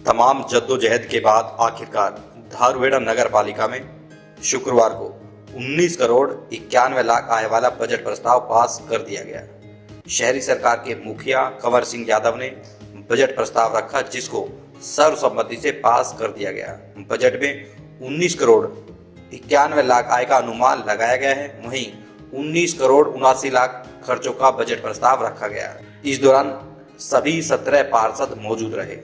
तमाम जद्दोजहद के बाद आखिरकार धारूहेड़ा नगर पालिका में शुक्रवार को 19 करोड़ 91 लाख आय वाला बजट प्रस्ताव पास कर दिया गया। शहरी सरकार के मुखिया कंवर सिंह यादव ने बजट प्रस्ताव रखा, जिसको सर्वसम्मति से पास कर दिया गया। बजट में 19 करोड़ 91 लाख आय का अनुमान लगाया गया है। वहीं 19 करोड़ 79 लाख खर्चों का बजट प्रस्ताव रखा गया। इस दौरान सभी 17 पार्षद मौजूद रहे।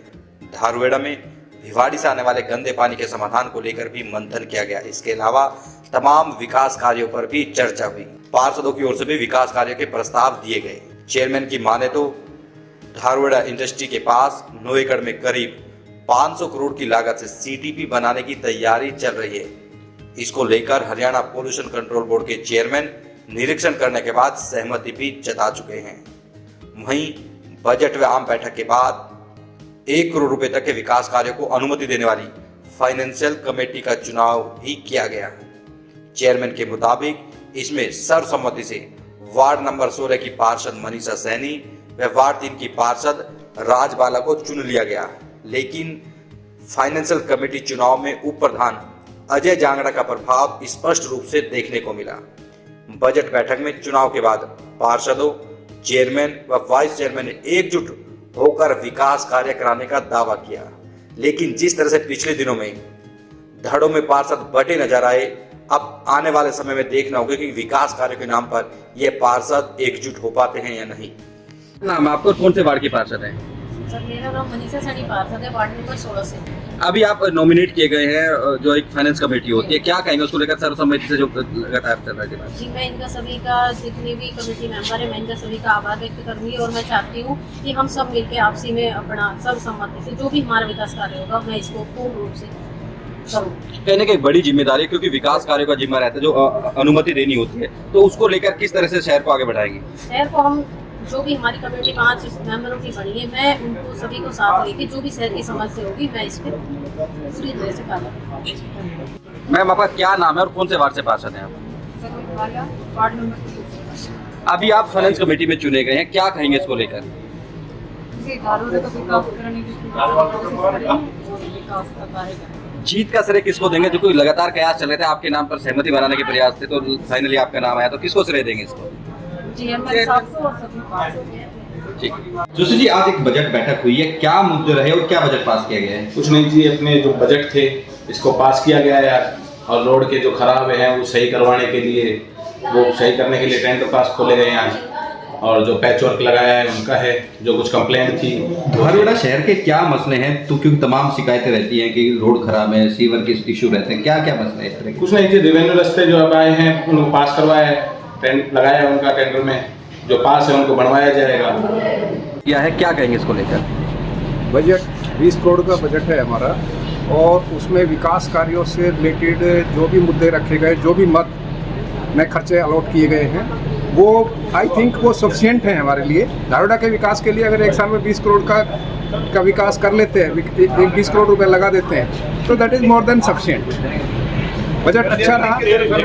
धारूहेड़ा में भिवाड़ी से आने वाले गंदे पानी के समाधान को लेकर भी मंथन किया गया। इसके अलावा तमाम विकास कार्यों पर भी चर्चा हुई। पार्षदों की ओर से भी विकास कार्यों के प्रस्ताव दिए गए। चेयरमैन की माने तो धारूहेड़ा इंडस्ट्री के पास 9 एकड़ में करीब 500 करोड़ की लागत से सीटीपी बनाने की तैयारी चल रही है। इसको लेकर हरियाणा पोल्यूशन कंट्रोल बोर्ड के चेयरमैन निरीक्षण करने के बाद सहमति भी जता चुके हैं। वहीं बजट व आम बैठक के बाद 1 करोड़ रुपए तक के विकास कार्यों को अनुमति देने वाली फाइनेंशियल कमेटी का चुनाव भी किया गया। चेयरमैन के मुताबिक इसमें सर्वसम्मति से वार्ड नंबर 16 की पार्षद मनीषा सैनी व वार्ड 3 की पार्षद राजबाला को चुन लिया गया। लेकिन फाइनेंशियल कमेटी चुनाव में उप प्रधान अजय जांगड़ा का प्रभाव स्पष्ट रूप से देखने को मिला। बजट बैठक में चुनाव के बाद पार्षदों, चेयरमैन व वाइस चेयरमैन ने एकजुट होकर विकास कार्य कराने का दावा किया। लेकिन जिस तरह से पिछले दिनों में धड़ों में पार्षद बटे नजर आए, अब आने वाले समय में देखना होगा कि विकास कार्य के नाम पर ये पार्षद एकजुट हो पाते हैं या नहीं। नाम आपको कौन से वार्ड के पार्षद हैं? सर, मेरा नाम मनीषा सैनी पार्षद है, वार्ड नंबर 16 से। अभी आप नॉमिनेट किए गए हैं, जो एक फाइनेंस कमेटी होती है, क्या कहेंगे उसको लेकर सर्वसम्मति से जो लगातार चल रहा है? जी, मैं इनका सभी का, जितने भी कमेटी मेंबर है, मैं इनका सभी का आभार व्यक्त करूंगी और मैं चाहती हूँ कि हम सब मिलकर आपसी में अपना सर्वसम्मति से जो भी हमारा विकास कार्य होगा, मैं इसको पूर्ण रूप से करूँ। कहने की एक बड़ी जिम्मेदारी है, क्योंकि विकास कार्यों का जिम्मा रहता है, जो अनुमति देनी होती है, तो उसको लेकर किस तरह से शहर को आगे बढ़ाएंगे? शहर को हम जो भी हमारी कमेटी 5 मेंबरों की बनी है, मैं उनको सभी को साथ लेके जो भी शहर की समस्या होगी, मैं इस पर पूरी तरह से कार्य करूँगी। मैम, आपका क्या नाम है और कौन से वार्ड से पार्षद हैं आप? Ward number 3। अभी आप फाइनेंस कमेटी में चुने गए हैं, क्या कहेंगे इसको लेकर? धारूहेड़ा का विकास करने की विकास का कार्य करें। जीत का श्रेय किसको देंगे? जो कोई लगातार कयास चल रहे थे आपके नाम पर सहमति बनाने के प्रयास थे, तो फाइनली आपका नाम आया, तो किसको श्रेय देंगे इसको? ठीक। जोशी जी, आज एक बजट बैठक हुई है, क्या मुद्दे रहे और क्या बजट पास किया गया है? कुछ नहीं जी, अपने जो बजट थे इसको पास किया गया है और रोड के जो खराब हैं वो सही करवाने के लिए, वो सही करने के लिए टेंडर पास खोले गए हैं और जो पैच वर्क लगाया है उनका है। जो कुछ कंप्लेंट थी, धारूहेड़ा शहर के क्या मसले हैं? तो क्योंकि तमाम शिकायतें रहती हैं कि रोड खराब है, सीवर के इशू रहते हैं, क्या क्या मसले हैं इस तरह के? कुछ नहीं जी, रेवेन्यू रास्ते जो अब आए हैं उनको पास करवाया है, लगाया है उनका टेंडर में, जो पास है उनको बनवाया जाएगा। क्या है, क्या कहेंगे इसको लेकर? बजट 20 करोड़ का बजट है हमारा और उसमें विकास कार्यों से रिलेटेड जो भी मुद्दे रखे गए, जो भी मद में खर्चे अलॉट किए गए हैं, वो आई थिंक वो सफिशिएंट हैं हमारे लिए। धारूहेड़ा के विकास के लिए अगर एक साल में 20 करोड़ का विकास कर लेते हैं, 20 करोड़ रुपए लगा देते हैं, तो that is more than sufficient. Budget अच्छा रहा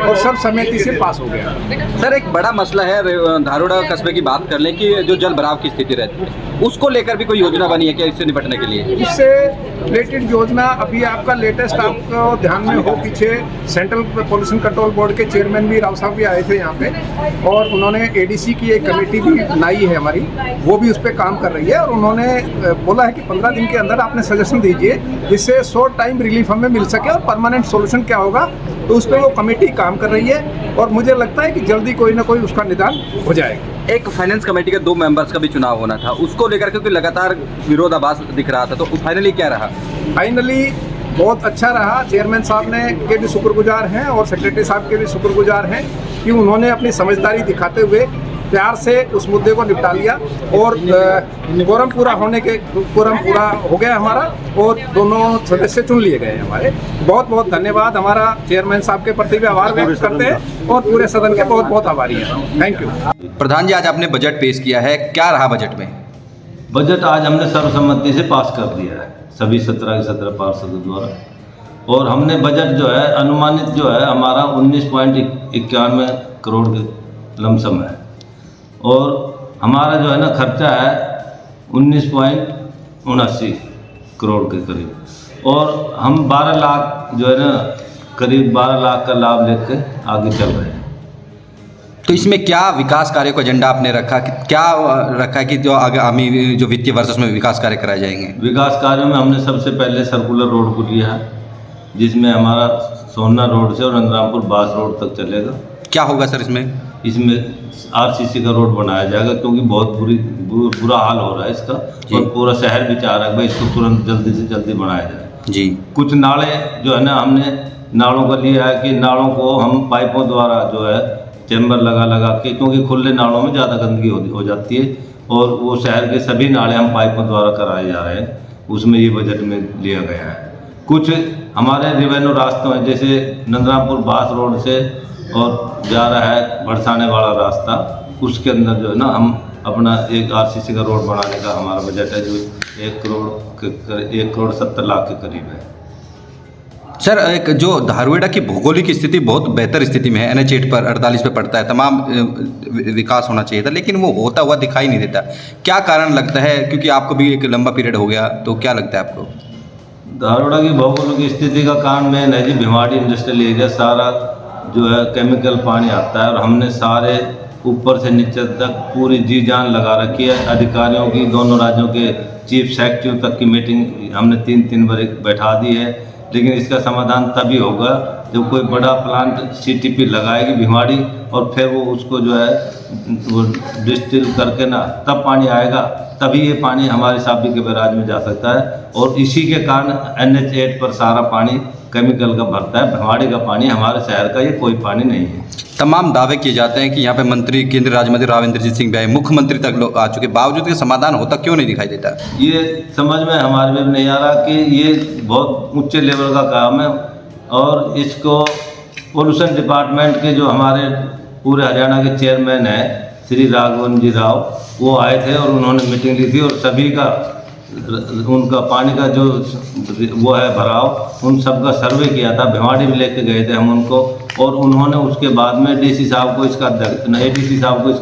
और सब सहमति से पास हो गया। सर, एक बड़ा मसला है, धारूहेड़ा कस्बे की बात कर लें कि जो जल भराव की स्थिति रहती है, उसको लेकर भी कोई योजना बनी है क्या इससे निपटने के लिए? इससे रिलेटेड योजना अभी आपका लेटेस्ट आपको ध्यान में हो, पीछे सेंट्रल पोल्यूशन कंट्रोल बोर्ड के चेयरमैन भी राव साहब भी आए थे यहाँ पे और उन्होंने एडीसी की एक कमेटी भी बनाई है हमारी, वो भी उस पर काम कर रही है और उन्होंने बोला है कि 15 दिन के अंदर आपने सजेशन दीजिए जिससे शॉर्ट टाइम रिलीफ हमें मिल सके और परमानेंट सोल्यूशन क्या होगा, तो उस पर वो कमेटी काम कर रही है और मुझे लगता है कि जल्दी कोई ना कोई उसका निदान हो जाएगा। एक फाइनेंस कमेटी के 2 मेंबर्स का भी चुनाव होना था, उसको लेकर क्योंकि लगातार विरोधाभास दिख रहा था, तो फाइनली क्या रहा? फाइनली बहुत अच्छा रहा। चेयरमैन साहब ने के भी शुक्रगुजार हैं और सेक्रेटरी साहब के भी शुक्रगुजार हैं कि उन्होंने अपनी समझदारी दिखाते हुए प्यार से उस मुद्दे को निपटा लिया और कोरम पूरा हो गया हमारा और दोनों सदस्य चुन लिए गए हमारे। बहुत बहुत धन्यवाद, हमारा चेयरमैन साहब के प्रति भी आभार व्यक्त करते हैं और पूरे सदन के बहुत बहुत आभारी हैं। Thank you. प्रधान जी, आज आपने बजट पेश किया है, क्या रहा बजट में? बजट आज हमने सर्वसम्मति से पास कर दिया है सभी 17 के 17 पार्षदों द्वारा, और हमने बजट जो है अनुमानित जो है हमारा 19.91 करोड़ के लमसम है और हमारा जो है ना खर्चा है 19.79 करोड़ के करीब, और हम 12 लाख जो है ना, करीब 12 लाख का लाभ लेकर आगे चल रहे हैं। तो इसमें क्या विकास कार्य को एजेंडा आपने रखा, क्या रखा है कि जो आगामी जो वित्तीय वर्ष उसमें विकास कार्य कराए जाएंगे? विकास कार्यों में हमने सबसे पहले सर्कुलर रोड को लिया है, जिसमें हमारा सोहना रोड से और नंदरामपुर बास रोड तक चलेगा। क्या होगा सर इसमें? इसमें आरसीसी का रोड बनाया जाएगा, क्योंकि बहुत बुरा हाल हो रहा है इसका, और पूरा शहर भी चाह रहा है भाई इसको तुरंत जल्दी से जल्दी बनाया जाए जी। कुछ नाले जो है ना, हमने नालों का लिया है कि नालों को हम पाइपों द्वारा जो है चैम्बर लगा के, क्योंकि खुले नालों में ज़्यादा गंदगी हो जाती है, और वो शहर के सभी नाले हम पाइपों द्वारा कराए जा रहे हैं, उसमें ये बजट में लिया गया है। कुछ हमारे रेवेन्यू रास्तों हैं, जैसे नंदरामपुर बास रोड से और जा रहा है बरसाने वाला रास्ता, उसके अंदर जो है ना हम अपना एक आरसीसी का रोड बनाने का हमारा बजट है, जो 1 करोड़ 70 लाख के करीब है। सर, एक जो धारुहेड़ा की भौगोलिक स्थिति बहुत बेहतर स्थिति में है, NH8 पर 48 पे पड़ता है, तमाम विकास होना चाहिए था, लेकिन वो होता हुआ दिखाई नहीं देता। क्या कारण लगता है? क्योंकि आपको भी एक लंबा पीरियड हो गया, तो क्या लगता है आपको? धारुहेड़ा की भौगोलिक स्थिति का कारण मेन है जी, भिवाड़ी इंडस्ट्रियल एरिया सारा जो है केमिकल पानी आता है, और हमने सारे ऊपर से नीचे तक पूरी जी जान लगा रखी है। अधिकारियों की, दोनों राज्यों के चीफ सेक्रेटरियों तक की मीटिंग हमने 3 बार बैठा दी है, लेकिन इसका समाधान तभी होगा जब कोई बड़ा प्लांट CTP लगाएगी भिवाड़ी, और फिर वो उसको जो है वो डिस्टिल करके ना तब पानी आएगा, तभी ये पानी हमारे साबी के बैराज में जा सकता है। और इसी के कारण NH8 पर सारा पानी केमिकल का भरता है, भिवाड़ी का पानी हमारे शहर का ये कोई पानी नहीं है। तमाम दावे किए जाते हैं कि यहाँ पे मंत्री, केंद्रीय राज्य मंत्री राव इंद्रजीत सिंह भी आए, मुख्यमंत्री तक लोग आ चुके, बावजूद के समाधान होता क्यों नहीं दिखाई देता? ये समझ में हमारे में नहीं आ रहा कि ये बहुत ऊंचे लेवल का काम है, और इसको पोल्यूशन डिपार्टमेंट के जो हमारे पूरे हरियाणा के चेयरमैन हैं श्री राघवन जी राव, वो आए थे और उन्होंने मीटिंग ली थी, और सभी का उनका पानी का जो वो है भराव, उन सब का सर्वे किया था, भिवाड़ी में लेके गए थे हम उनको, और उन्होंने उसके बाद में ADC साहब को इसका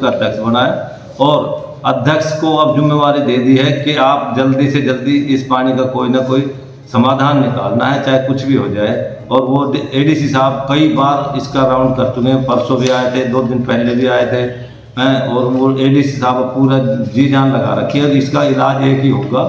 अध्यक्ष बनाया, और अध्यक्ष को अब जिम्मेवारी दे दी है कि आप जल्दी से जल्दी इस पानी का कोई ना कोई समाधान निकालना है, चाहे कुछ भी हो जाए। और वो ADC साहब कई बार इसका राउंड कर चुके हैं, परसों भी आए थे, 2 दिन पहले भी आए थे हैं, और वो ADC साहब पूरा जी जान लगा रखी है। और इसका इलाज एक ही होगा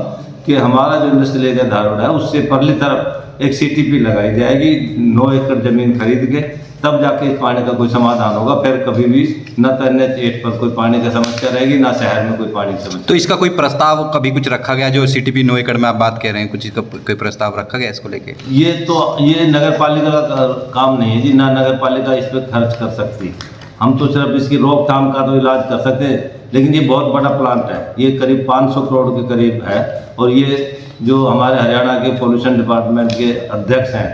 कि हमारा जो इंडस्ट्रियल एरिया धारुहेड़ा है, उससे परली तरफ एक CTP लगाई जाएगी 9 एकड़ ज़मीन खरीद के, तब जाके इस पानी का कोई समाधान होगा। फिर कभी भी न तो NH8 पर कोई पानी की समस्या रहेगी, ना शहर में कोई पानी की समस्या। तो इसका कोई प्रस्ताव कभी कुछ रखा गया? जो CTP 9 एकड़ में आप बात कह रहे हैं, कुछ इसका कोई प्रस्ताव रखा गया इसको लेके? ये नगर पालिका का काम नहीं है जी, ना नगर पालिका इस पर खर्च कर सकती। हम तो सिर्फ इसकी रोकथाम का तो इलाज कर सकते हैं, लेकिन ये बहुत बड़ा प्लांट है, ये करीब 500 करोड़ के करीब है। और ये जो हमारे हरियाणा के पोल्यूशन डिपार्टमेंट के अध्यक्ष हैं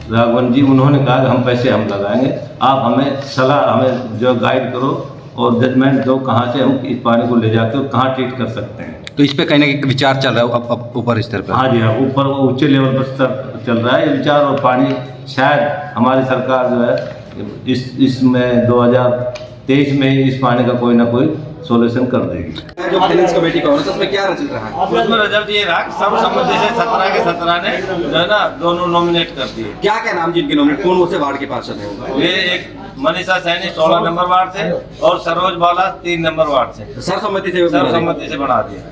राघवन जी, उन्होंने कहा कि हम पैसे हम लगाएंगे, आप हमें सलाह, हमें जो गाइड करो और जजमेंट दो, कहाँ से हम इस पानी को ले जाके और कहाँ ट्रीट कर सकते हैं। तो इस पे कहीं ना कहीं विचार चल रहा है अब ऊपर स्तर पर? हाँ जी हाँ, ऊपर ऊंचे लेवल पर चल रहा है ये विचार, और पानी शायद हमारी सरकार जो है इसमें 2023 में इस पानी का कोई ना कोई सॉल्यूशन कर देगी। जो फाइनेंस कमेटी का होना, उसमें क्या रिजल्ट रहा है? उसमें रिजल्ट ये रहा कि सर्वसम्मति से 17 के 17 ने जो है ना दोनों नॉमिनेट कर दिए। क्या क्या नाम जिनके नॉमिनेट, कौन से वार्ड के पार्षद है? ये एक मनीषा सैनी 16 नंबर वार्ड से, और सरोज बाला 3 नंबर वार्ड से सर्वसम्मति से बना दिया।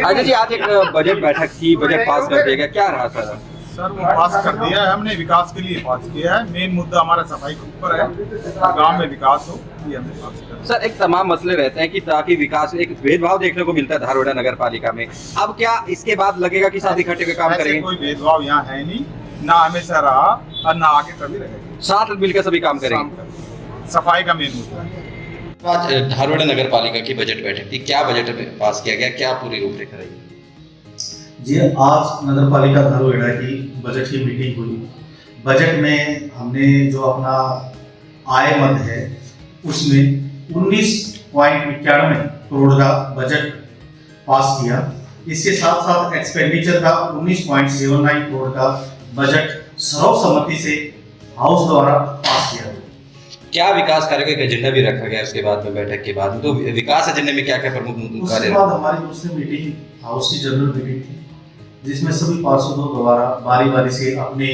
अजय जी, आज एक बजट बैठक थी, बजट पास कर दिया गया, क्या रहा सर? सर वो पास कर दिया है, हमने विकास के लिए पास किया है। मेन मुद्दा हमारा सफाई के ऊपर है, गांव में विकास हो, ये हमने पास किया। सर, एक तमाम मसले रहते हैं कि ताकि विकास, एक भेदभाव देखने को मिलता है धारुहेड़ा नगर पालिका में। अब क्या इसके बाद लगेगा कि साथ इकट्ठे के काम करेंगे? कोई भेदभाव यहाँ है नहीं, ना हमेशा रहा और ना आगे कभी रहेगा। साथ मिलकर सभी काम करेंगे। सफाई का मेन मुद्दा है। आज धारुहेड़ा नगर पालिका की बजट बैठक थी, क्या बजट पास किया गया, क्या पूरी रूपरेखा रही? जी, आज नगर पालिका धारुहेड़ा की बजट की मीटिंग हुई। बजट में हमने जो अपना आय मद है उसमें 19.91 करोड़ का बजट पास किया। इसके साथ साथ एक्सपेंडिचर का 19.79 करोड़ का बजट सर्वसम्मति से हाउस द्वारा पास किया। क्या विकास कार्य का एक एजेंडा भी रखा गया उसके बाद में, बैठक के बाद में? तो विकास एजेंडे में क्या क्या प्रमुख कार्य? उसके बाद हमारी दूसरी मीटिंग हाउस की जनरल मीटिंग थी, जिसमें सभी पार्षदों द्वारा बारी बारी से अपने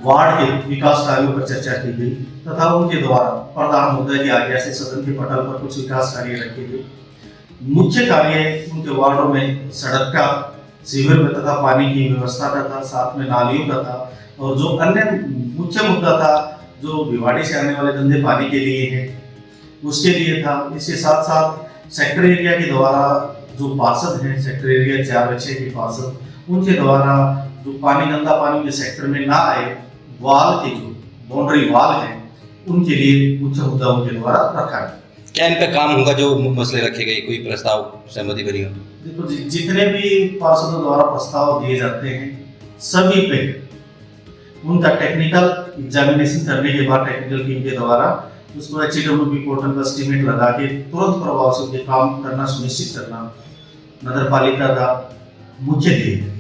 वार्ड के विकास कार्यों पर चर्चा की गई तथा उनके द्वारा प्रधान मुद्दे की आज्ञा से सदन के पटल पर कुछ विकास कार्य रखे गए। मुख्य कार्य उनके वार्डों में सड़क का, सीवर तथा पानी की व्यवस्था का था, साथ में नालियों का था, और जो अन्य मुख्य मुद्दा था जो भिवाड़ी से आने वाले गंदे पानी के लिए है उसके लिए था। इसके साथ साथ सेक्टर एरिया के द्वारा जो पार्षद हैं, सेक्टर एरिया 4/6 के पार्षद, उनके द्वारा जो पानी, गंदा पानी के सेक्टर में ना आए, वाल के जो बाउंड्री वाल है उनके लिए मुख्य मुद्दा उनके द्वारा रखा है। क्या इन पे काम होगा जो मसले रखे गए, कोई प्रस्ताव सहमति बनी हो? देखो जितने भी पार्षदों द्वारा प्रस्ताव दिए जाते हैं सभी पे उनका टेक्निकल एग्जामिनेशन करने के बाद टेक्निकल टीम के द्वारा उसको HWP पोर्टल का एस्टीमेट लगा के तुरंत प्रभाव से उनके काम करना सुनिश्चित करना नगर पालिका का मुख्य ध्येय है।